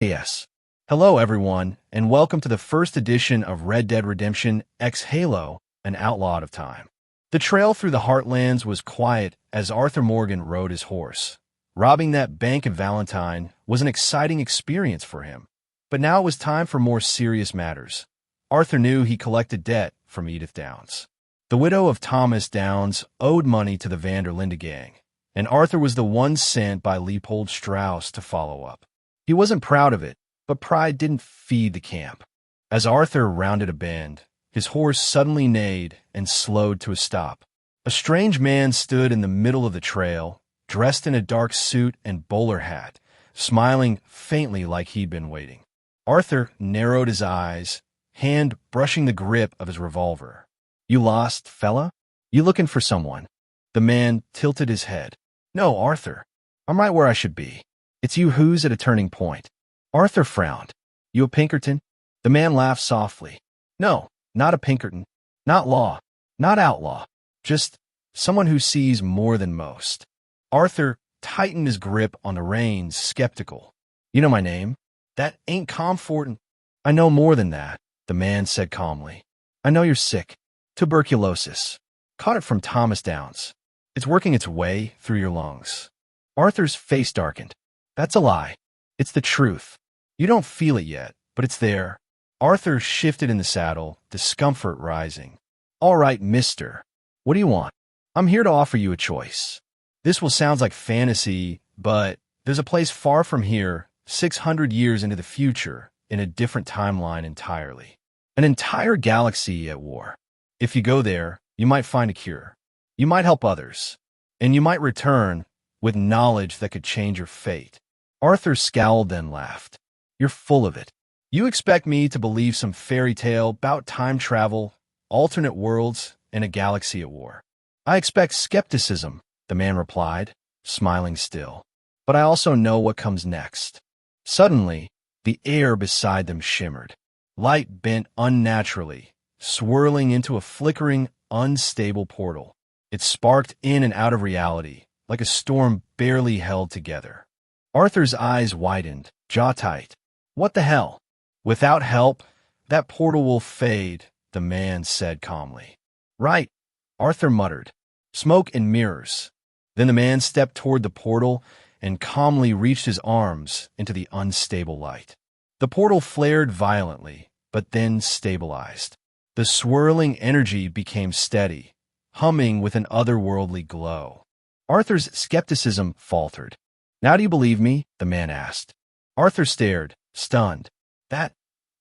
Yes. Hello everyone, and welcome to the first edition of Red Dead Redemption X Halo, an Outlaw Out of Time. The trail through the Heartlands was quiet as Arthur Morgan rode his horse. Robbing that bank in Valentine was an exciting experience for him. But now it was time for more serious matters. Arthur knew he collected debt from Edith Downs. The widow of Thomas Downs owed money to the Van der Linde gang, and Arthur was the one sent by Leopold Strauss to follow up. He wasn't proud of it, but pride didn't feed the camp. As Arthur rounded a bend, his horse suddenly neighed and slowed to a stop. A strange man stood in the middle of the trail, dressed in a dark suit and bowler hat, smiling faintly like he'd been waiting. Arthur narrowed his eyes, hand brushing the grip of his revolver. "You lost, fella? You looking for someone?" The man tilted his head. "No, Arthur. I'm right where I should be. It's you who's at a turning point." Arthur frowned. "You a Pinkerton?" The man laughed softly. "No, not a Pinkerton. Not law. Not outlaw. Just someone who sees more than most." Arthur tightened his grip on the reins, skeptical. "You know my name? That ain't Comfort." "I know more than that," the man said calmly. "I know you're sick. Tuberculosis. Caught it from Thomas Downs. It's working its way through your lungs." Arthur's face darkened. "That's a lie. It's the truth. You don't feel it yet, but it's there." Arthur shifted in the saddle, discomfort rising. "All right, mister. What do you want? I'm here to offer you a choice. This will sound like fantasy, but there's a place far from here, 600 years into the future, in a different timeline entirely. An entire galaxy at war. If you go there, you might find a cure. You might help others. And you might return with knowledge that could change your fate." Arthur scowled, then laughed. "You're full of it. You expect me to believe some fairy tale about time travel, alternate worlds, and a galaxy at war. I expect skepticism," the man replied, smiling still. "But I also know what comes next." Suddenly, the air beside them shimmered. Light bent unnaturally, swirling into a flickering, unstable portal. It sparked in and out of reality, like a storm barely held together. Arthur's eyes widened, jaw tight. "What the hell?" "Without help, that portal will fade," the man said calmly. "Right," Arthur muttered. "Smoke and mirrors." Then the man stepped toward the portal and calmly reached his arms into the unstable light. The portal flared violently, but then stabilized. The swirling energy became steady, humming with an otherworldly glow. Arthur's skepticism faltered. "Now do you believe me?" the man asked. Arthur stared, stunned. That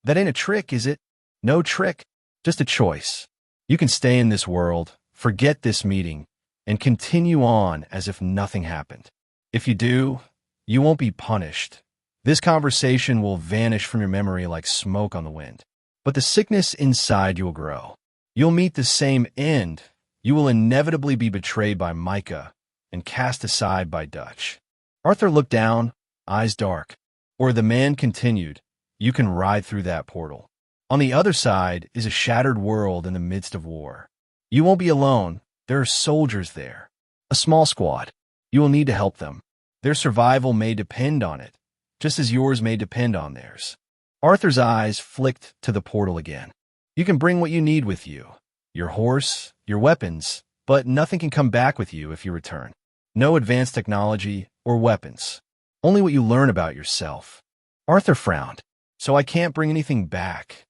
ain't a trick, is it?" "No trick, just a choice. You can stay in this world, forget this meeting, and continue on as if nothing happened. If you do, you won't be punished. This conversation will vanish from your memory like smoke on the wind. But the sickness inside you will grow. You'll meet the same end. You will inevitably be betrayed by Micah and cast aside by Dutch." Arthur looked down, eyes dark. Or the man continued, "You can ride through that portal. On the other side is a shattered world in the midst of war. You won't be alone. There are soldiers there. A small squad. You will need to help them. Their survival may depend on it, just as yours may depend on theirs." Arthur's eyes flicked to the portal again. "You can bring what you need with you. Your horse, your weapons, but nothing can come back with you if you return. No advanced technology or weapons. Only what you learn about yourself." Arthur frowned. "So I can't bring anything back?"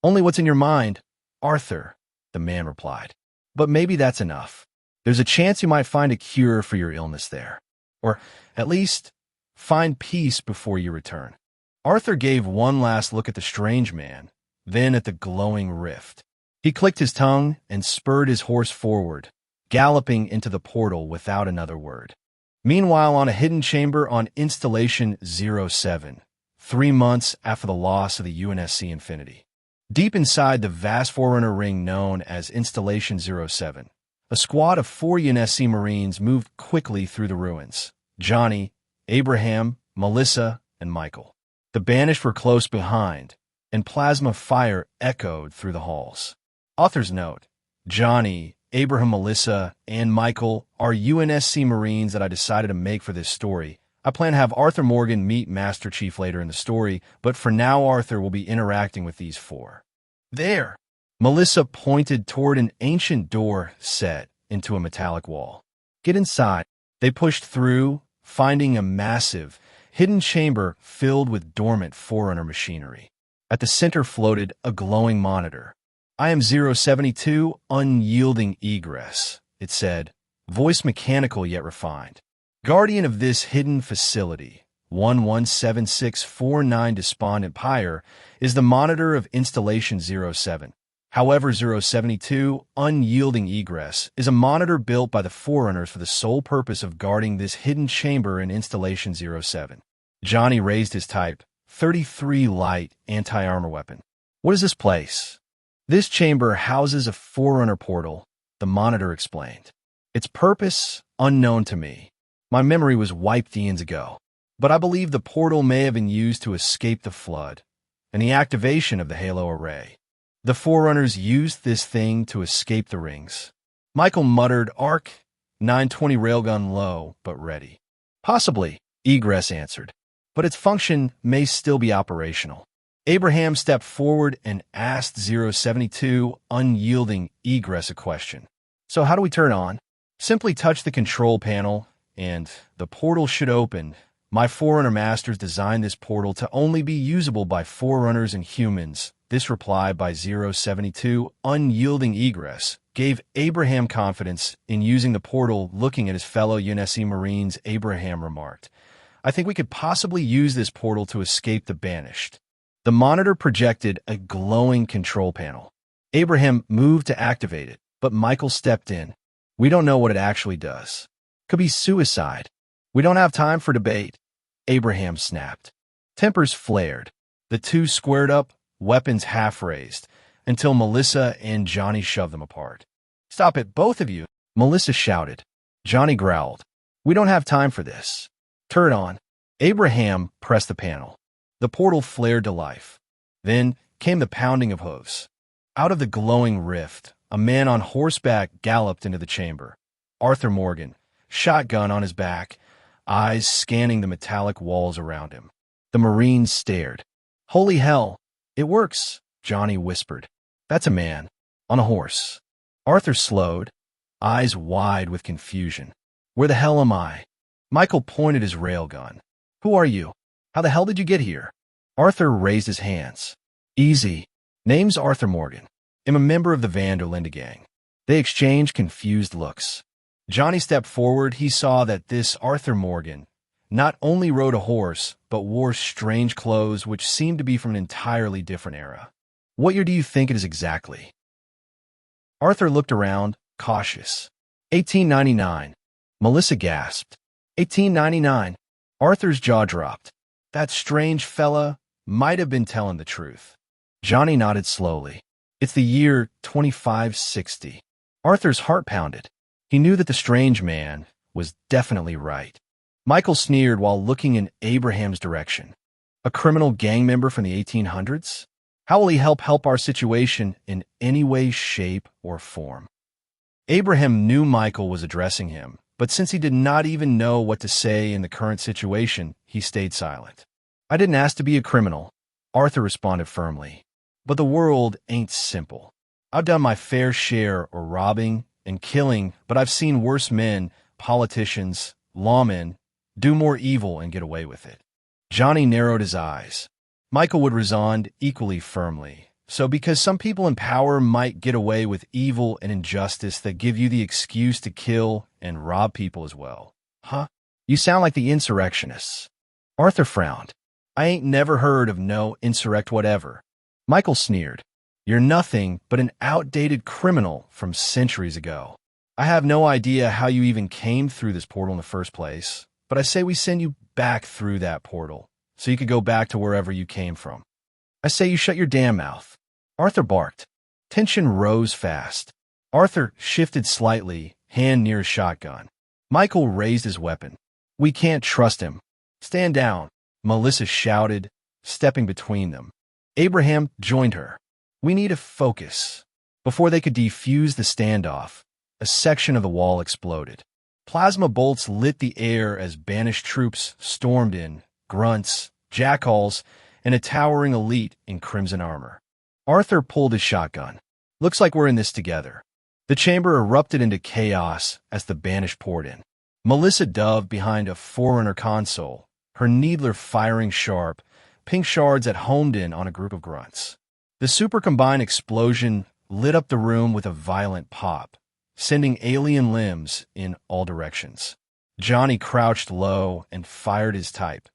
"Only what's in your mind, Arthur," the man replied. "But maybe that's enough. There's a chance you might find a cure for your illness there. Or, at least, find peace before you return." Arthur gave one last look at the strange man, then at the glowing rift. He clicked his tongue and spurred his horse forward, galloping into the portal without another word. Meanwhile, on a hidden chamber on Installation 07, 3 months after the loss of the UNSC Infinity. Deep inside the vast Forerunner ring known as Installation 07, a squad of 4 UNSC Marines moved quickly through the ruins. Johnny, Abraham, Melissa, and Michael. The Banished were close behind, and plasma fire echoed through the halls. Author's note: Johnny, Abraham, Melissa, and Michael are UNSC Marines that I decided to make for this story. I plan to have Arthur Morgan meet Master Chief later in the story, but for now Arthur will be interacting with these four. There! Melissa pointed toward an ancient door set into a metallic wall. Get inside. They pushed through, finding a massive, hidden chamber filled with dormant Forerunner machinery. At the center floated a glowing monitor. I am 072, unyielding egress, it said, voice mechanical yet refined. Guardian of this hidden facility, 117649 Despondent Pyre, is the monitor of Installation 07. However, 072, unyielding egress, is a monitor built by the Forerunners for the sole purpose of guarding this hidden chamber in Installation 07. Johnny raised his Type 33 light anti-armor weapon. What is this place? This chamber houses a Forerunner portal, the monitor explained. Its purpose, unknown to me. My memory was wiped eons ago, but I believe the portal may have been used to escape the flood and the activation of the Halo array. The Forerunners used this thing to escape the rings. Michael muttered, Arc, 920 railgun low, but ready. Possibly, Egress answered, but its function may still be operational. Abraham stepped forward and asked 072, unyielding Egress, a question. So how do we turn on? Simply touch the control panel, and the portal should open. My Forerunner masters designed this portal to only be usable by Forerunners and humans. This reply by 072, unyielding egress, gave Abraham confidence in using the portal. Looking at his fellow UNSC Marines, Abraham remarked, I think we could possibly use this portal to escape the Banished. The monitor projected a glowing control panel. Abraham moved to activate it, but Michael stepped in. We don't know what it actually does. Could be suicide. We don't have time for debate. Abraham snapped. Tempers flared. The two squared up, weapons half raised, until Melissa and Johnny shoved them apart. Stop it, both of you, Melissa shouted. Johnny growled. We don't have time for this. Turn it on. Abraham pressed the panel. The portal flared to life. Then came the pounding of hooves. Out of the glowing rift, a man on horseback galloped into the chamber. Arthur Morgan, shotgun on his back, eyes scanning the metallic walls around him. The Marines stared. Holy hell! It works, Johnny whispered. That's a man. On a horse. Arthur slowed, eyes wide with confusion. Where the hell am I? Michael pointed his railgun. Who are you? How the hell did you get here? Arthur raised his hands. Easy. Name's Arthur Morgan. I'm a member of the Van der Linde gang. They exchanged confused looks. Johnny stepped forward. He saw that this Arthur Morgan not only rode a horse, but wore strange clothes which seemed to be from an entirely different era. What year do you think it is exactly? Arthur looked around, cautious. 1899. Melissa gasped. 1899. Arthur's jaw dropped. That strange fella might have been telling the truth. Johnny nodded slowly. It's the year 2560. Arthur's heart pounded. He knew that the strange man was definitely right. Michael sneered while looking in Abraham's direction. A criminal gang member from the 1800s? How will he help our situation in any way, shape, or form? Abraham knew Michael was addressing him, but since he did not even know what to say in the current situation, he stayed silent. I didn't ask to be a criminal, Arthur responded firmly. But the world ain't simple. I've done my fair share of robbing and killing, but I've seen worse men, politicians, lawmen, do more evil and get away with it. Johnny narrowed his eyes. Michael would respond equally firmly. So because some people in power might get away with evil and injustice, that give you the excuse to kill and rob people as well. Huh? You sound like the insurrectionists. Arthur frowned. I ain't never heard of no insurrect whatever. Michael sneered. You're nothing but an outdated criminal from centuries ago. I have no idea how you even came through this portal in the first place, but I say we send you back through that portal, so you could go back to wherever you came from. I say you shut your damn mouth. Arthur barked. Tension rose fast. Arthur shifted slightly, hand near his shotgun. Michael raised his weapon. We can't trust him. Stand down, Melissa shouted, stepping between them. Abraham joined her. We need to focus. Before they could defuse the standoff, a section of the wall exploded. Plasma bolts lit the air as banished troops stormed in, grunts, jackals, and a towering elite in crimson armor. Arthur pulled his shotgun. Looks like we're in this together. The chamber erupted into chaos as the banished poured in. Melissa dove behind a Forerunner console, her needler firing sharp, pink shards that homed in on a group of grunts. The super-combined explosion lit up the room with a violent pop, sending alien limbs in all directions. Johnny crouched low and fired his Type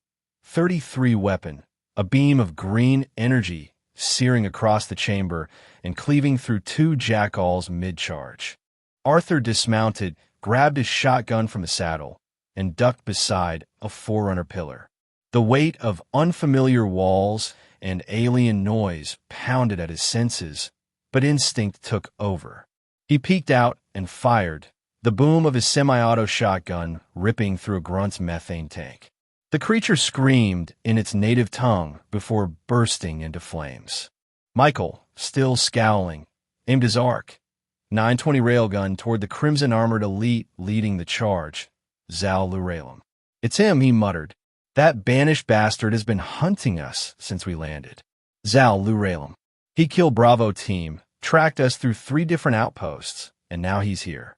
33 weapon, a beam of green energy searing across the chamber and cleaving through two jackals mid-charge. Arthur dismounted, grabbed his shotgun from the saddle, and ducked beside a Forerunner pillar. The weight of unfamiliar walls and alien noise pounded at his senses, but instinct took over. He peeked out and fired, the boom of his semi-auto shotgun ripping through a grunt's methane tank. The creature screamed in its native tongue before bursting into flames. Michael, still scowling, aimed his arc, 920 railgun toward the crimson-armored elite leading the charge, Zal Luralem. "It's him," he muttered. "That banished bastard has been hunting us since we landed." Zal Luralem. "He killed Bravo team, tracked us through 3 different outposts, and now he's here."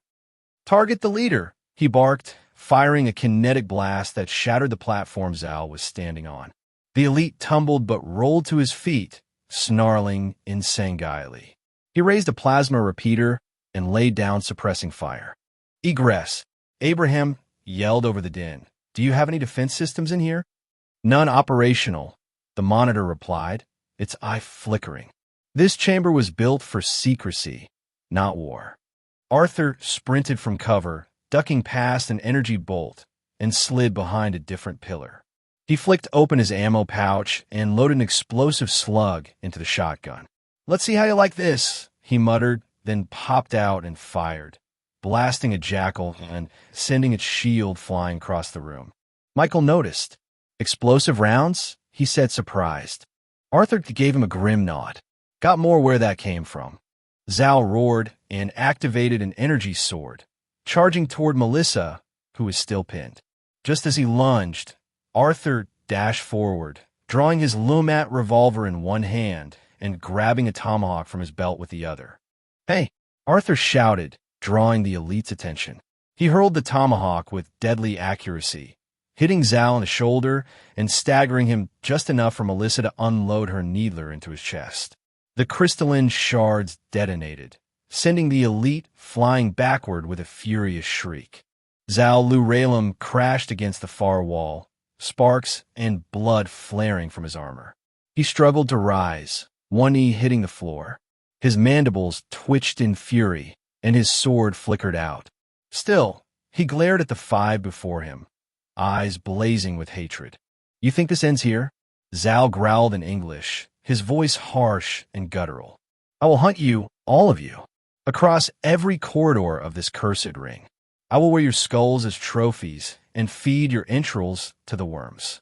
"Target the leader," he barked, firing a kinetic blast that shattered the platform Zal was standing on. The elite tumbled but rolled to his feet, snarling insanguily. He raised a plasma repeater and laid down suppressing fire. "Egress," Abraham yelled over the din. "Do you have any defense systems in here?" "None operational," the monitor replied, its eye flickering. This chamber was built for secrecy, not war. Arthur sprinted from cover, ducking past an energy bolt, and slid behind a different pillar. He flicked open his ammo pouch and loaded an explosive slug into the shotgun. "Let's see how you like this," he muttered, then popped out and fired, blasting a jackal and sending its shield flying across the room. Michael noticed. "Explosive rounds?" he said, surprised. Arthur gave him a grim nod. "Got more where that came from." Zal roared and activated an energy sword, charging toward Melissa, who was still pinned. Just as he lunged, Arthur dashed forward, drawing his Lumat revolver in one hand and grabbing a tomahawk from his belt with the other. "Hey!" Arthur shouted, drawing the elite's attention. He hurled the tomahawk with deadly accuracy, hitting Zal in the shoulder and staggering him just enough for Melissa to unload her needler into his chest. The crystalline shards detonated, sending the elite flying backward with a furious shriek. Zal Luralem crashed against the far wall, sparks and blood flaring from his armor. He struggled to rise, one knee hitting the floor. His mandibles twitched in fury, and his sword flickered out. Still, he glared at the 5 before him, eyes blazing with hatred. "You think this ends here?" Zal growled in English, his voice harsh and guttural. "I will hunt you, all of you, across every corridor of this cursed ring. I will wear your skulls as trophies and feed your entrails to the worms."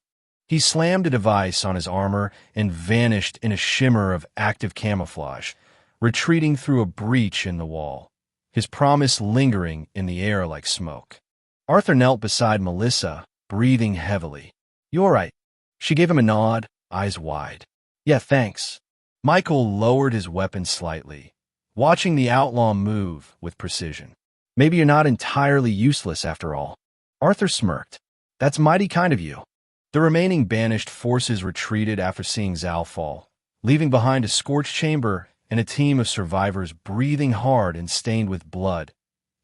He slammed a device on his armor and vanished in a shimmer of active camouflage, retreating through a breach in the wall, his promise lingering in the air like smoke. Arthur knelt beside Melissa, breathing heavily. "You all right?" She gave him a nod, eyes wide. "Yeah, thanks." Michael lowered his weapon slightly, watching the outlaw move with precision. "Maybe you're not entirely useless after all." Arthur smirked. "That's mighty kind of you." The remaining banished forces retreated after seeing Zal fall, leaving behind a scorched chamber and a team of survivors breathing hard and stained with blood,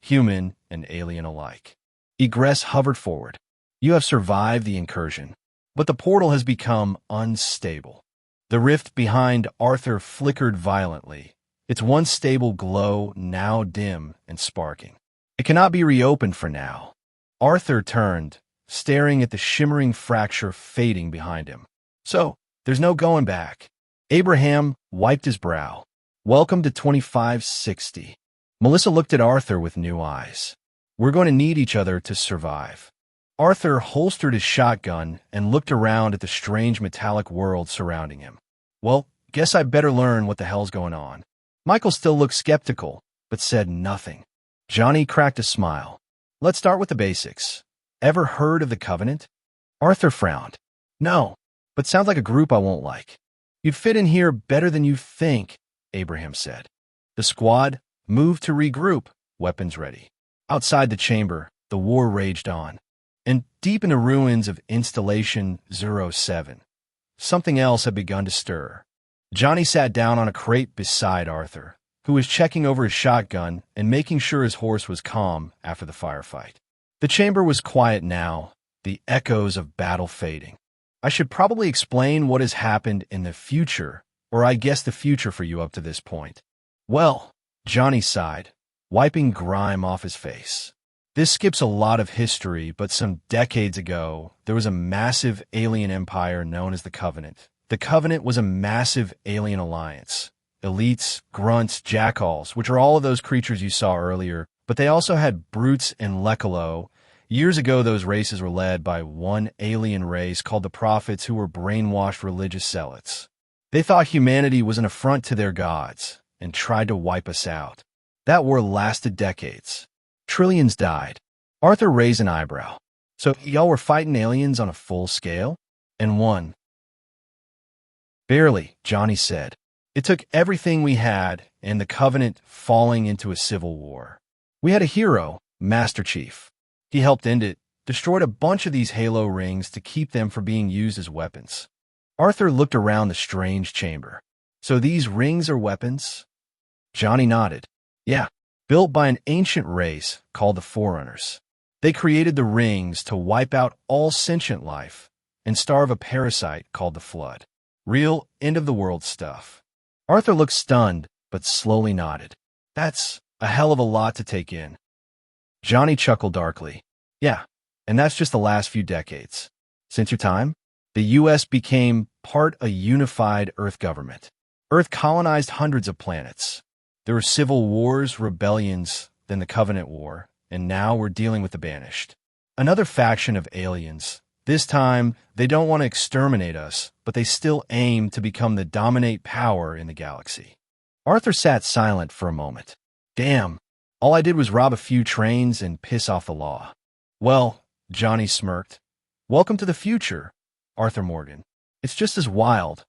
human and alien alike. Egress hovered forward. "You have survived the incursion, but the portal has become unstable." The rift behind Arthur flickered violently, its once stable glow now dim and sparking. "It cannot be reopened for now." Arthur turned, staring at the shimmering fracture fading behind him. "So, there's no going back." Abraham wiped his brow. "Welcome to 2560. Melissa looked at Arthur with new eyes. "We're going to need each other to survive." Arthur holstered his shotgun and looked around at the strange metallic world surrounding him. "Well, guess I better learn what the hell's going on." Michael still looked skeptical, but said nothing. Johnny cracked a smile. Let's start with the basics. Ever heard of the Covenant? Arthur frowned. No, but sounds like a group I won't like. You'd fit in here better than you think, Abraham said. The squad moved to regroup, weapons ready. Outside the chamber, the war raged on. And deep in the ruins of Installation 07, something else had begun to stir. Johnny sat down on a crate beside Arthur, who was checking over his shotgun and making sure his horse was calm after the firefight. The chamber was quiet now, the echoes of battle fading. I should probably explain what has happened in the future, or I guess the future for you up to this point. Well, Johnny sighed, wiping grime off his face. This skips a lot of history, but some decades ago, there was a massive alien empire known as the Covenant. The Covenant was a massive alien alliance. Elites, grunts, jackals, which are all of those creatures you saw earlier, but they also had brutes and lekalo. Years ago, those races were led by one alien race called the Prophets, who were brainwashed religious zealots. They thought humanity was an affront to their gods and tried to wipe us out. That war lasted decades. Trillions died. Arthur raised an eyebrow. So y'all were fighting aliens on a full scale? And won? Barely, Johnny said. It took everything we had and the Covenant falling into a civil war. We had a hero, Master Chief. He helped end it, destroyed a bunch of these Halo rings to keep them from being used as weapons. Arthur looked around the strange chamber. So these rings are weapons? Johnny nodded. Yeah. Built by an ancient race called the Forerunners. They created the rings to wipe out all sentient life and starve a parasite called the Flood. Real end-of-the-world stuff. Arthur looked stunned, but slowly nodded. That's a hell of a lot to take in. Johnny chuckled darkly. Yeah, and that's just the last few decades. Since your time, the U.S. became part a unified Earth government. Earth colonized hundreds of planets. There were civil wars, rebellions, then the Covenant War, and now we're dealing with the Banished. Another faction of aliens. This time, they don't want to exterminate us, but they still aim to become the dominate power in the galaxy. Arthur sat silent for a moment. Damn, all I did was rob a few trains and piss off the law. Well, Johnny smirked. Welcome to the future, Arthur Morgan. It's just as wild,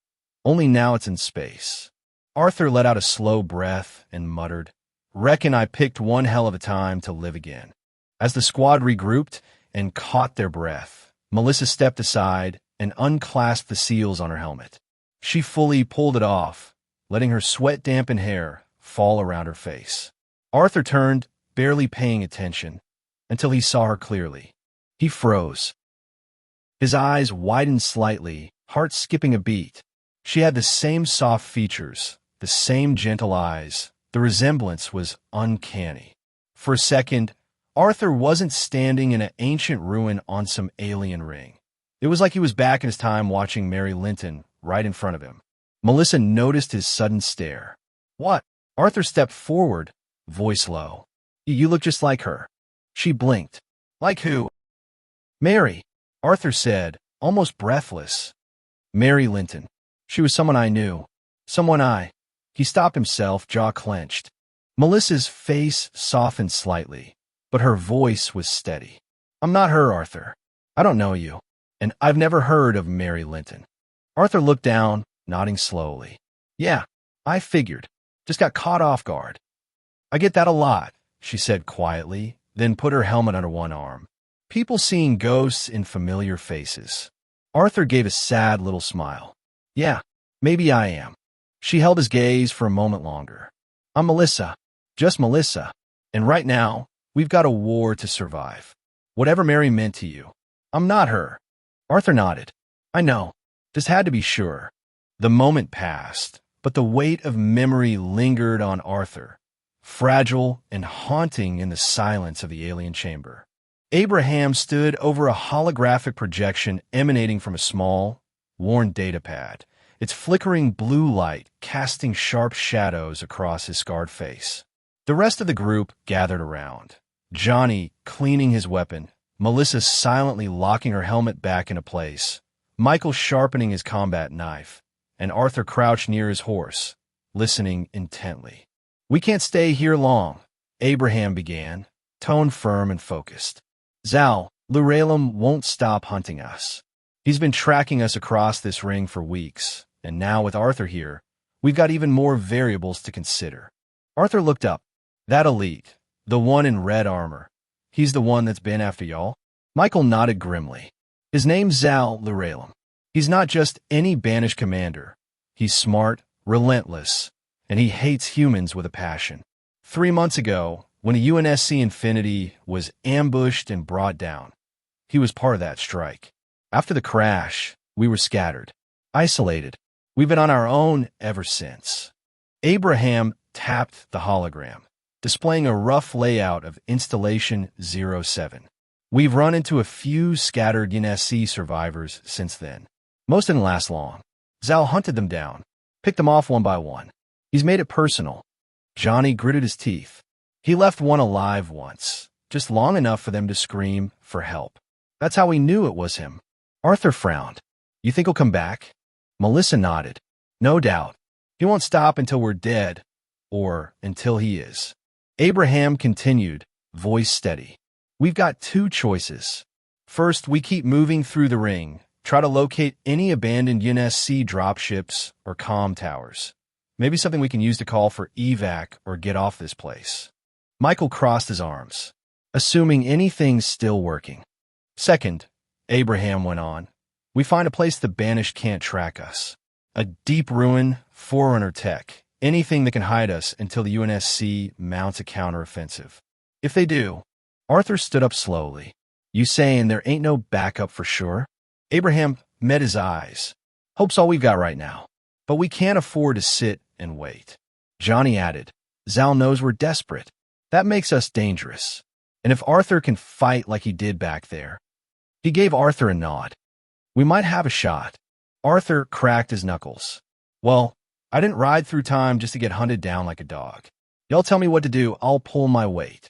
only now it's in space. Arthur let out a slow breath and muttered, Reckon I picked one hell of a time to live again. As the squad regrouped and caught their breath, Melissa stepped aside and unclasped the seals on her helmet. She fully pulled it off, letting her sweat-dampened hair fall around her face. Arthur turned, barely paying attention, until he saw her clearly. He froze. His eyes widened slightly, heart skipping a beat. She had the same soft features, the same gentle eyes. The resemblance was uncanny. For a second, Arthur wasn't standing in an ancient ruin on some alien ring. It was like he was back in his time watching Mary Linton right in front of him. Melissa noticed his sudden stare. What? Arthur stepped forward, voice low. You look just like her. She blinked. Like who? Mary, Arthur said, almost breathless. Mary Linton. She was someone I knew. He stopped himself, jaw clenched. Melissa's face softened slightly, but her voice was steady. I'm not her, Arthur. I don't know you, and I've never heard of Mary Linton. Arthur looked down, nodding slowly. Yeah, I figured. Just got caught off guard. I get that a lot, she said quietly, then put her helmet under one arm. People seeing ghosts in familiar faces. Arthur gave a sad little smile. Yeah, maybe I am. She held his gaze for a moment longer. I'm Melissa, just Melissa, and right now, we've got a war to survive. Whatever Mary meant to you. I'm not her. Arthur nodded. I know. Just had to be sure. The moment passed, but the weight of memory lingered on Arthur, fragile and haunting in the silence of the alien chamber. Abraham stood over a holographic projection emanating from a small, worn datapad, its flickering blue light casting sharp shadows across his scarred face. The rest of the group gathered around. Johnny cleaning his weapon, Melissa silently locking her helmet back into place, Michael sharpening his combat knife, and Arthur crouched near his horse, listening intently. We can't stay here long, Abraham began, tone firm and focused. Zal, Luralem won't stop hunting us. He's been tracking us across this ring for weeks, and now with Arthur here, we've got even more variables to consider. Arthur looked up. That elite, the one in red armor, he's the one that's been after y'all? Michael nodded grimly. His name's Zal Luralem. He's not just any banished commander. He's smart, relentless, and he hates humans with a passion. 3 months ago, when a UNSC Infinity was ambushed and brought down, he was part of that strike. After the crash, we were scattered, isolated. We've been on our own ever since. Abraham tapped the hologram, displaying a rough layout of Installation 07. We've run into a few scattered UNSC survivors since then. Most didn't last long. Zal hunted them down, picked them off one by one. He's made it personal. Johnny gritted his teeth. He left one alive once, just long enough for them to scream for help. That's how we knew it was him. Arthur frowned. You think he'll come back? Melissa nodded. No doubt. He won't stop until we're dead, or until he is. Abraham continued, voice steady. We've got 2 choices. First, we keep moving through the ring, try to locate any abandoned UNSC dropships or comm towers. Maybe something we can use to call for evac or get off this place. Michael crossed his arms, assuming anything's still working. Second, Abraham went on, we find a place the banished can't track us. A deep ruin, Forerunner tech, anything that can hide us until the UNSC mounts a counteroffensive. If they do, Arthur stood up slowly. You saying there ain't no backup for sure? Abraham met his eyes. Hope's all we've got right now, but we can't afford to sit and wait. Johnny added, Zal knows we're desperate. That makes us dangerous. And if Arthur can fight like he did back there. He gave Arthur a nod. We might have a shot. Arthur cracked his knuckles. Well, I didn't ride through time just to get hunted down like a dog. Y'all tell me what to do, I'll pull my weight.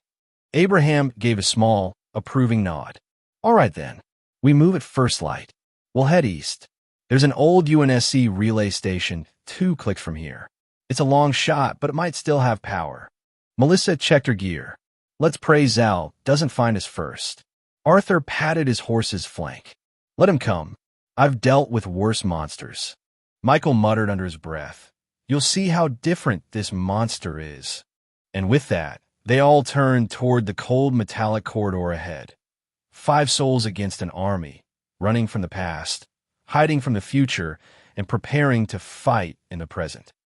Abraham gave a small, approving nod. All right then. We move at first light. We'll head east. There's an old UNSC relay station 2 clicks from here. It's a long shot, but it might still have power. Melissa checked her gear. Let's pray Zal doesn't find us first. Arthur patted his horse's flank. Let him come. I've dealt with worse monsters. Michael muttered under his breath. You'll see how different this monster is. And with that, they all turned toward the cold metallic corridor ahead. 5 souls against an army, running from the past, hiding from the future, and preparing to fight in the present.